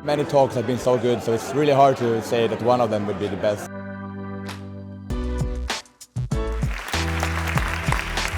Many talks have been so good, so it's really hard to say that one of them would be the best.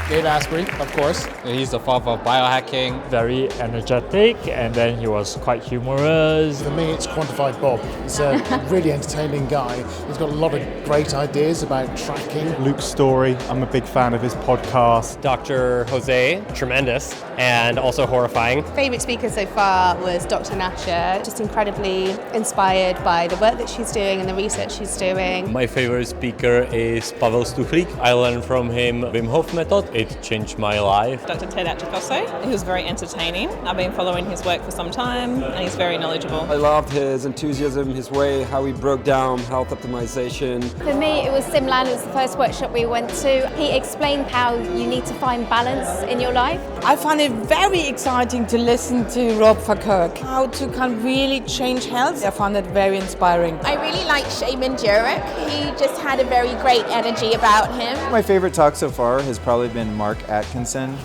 Dave Asprey, of course. He's the father of biohacking. Very energetic, and then he was quite humorous. For me, it's Quantified Bob. He's a really entertaining guy. He's got a lot of great ideas about tracking. Luke's story, I'm a big fan of his podcast. Dr. Jose, tremendous and also horrifying. Favourite speaker so far was Dr. Nasha, just incredibly inspired by the work that she's doing and the research she's doing. My favorite speaker is Pavel Stuchlik. I learned from him Wim Hof method. It changed my life. Dr. Ted Atchikoso, he was very entertaining. I've been following his work for some time and he's very knowledgeable. I loved his enthusiasm, his way, how he broke down health optimization. For me, it was Simlan. It was the first workshop we went to. He explained how you need to find balance in your life. I found it very exciting to listen to Rob Verkerk, how to kind of really change health. I found it very inspiring. I really like Shaman Jurek. He just had a very great energy about him. My favorite talk so far has probably been Mark Atkinson,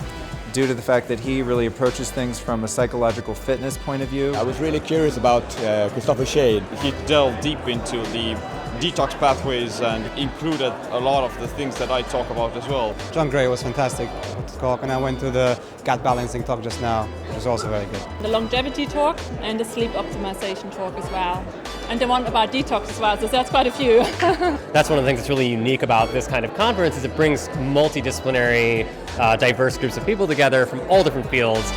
due to the fact that he really approaches things from a psychological fitness point of view. I was really curious about Christopher Shade. He delved deep into the detox pathways and included a lot of the things that I talk about as well. John Gray was fantastic talk, and I went to the gut balancing talk just now. It was also very good. The longevity talk and the sleep optimization talk as well. And the one about detox as well, so that's quite a few. That's one of the things that's really unique about this kind of conference is it brings multidisciplinary, diverse groups of people together from all different fields.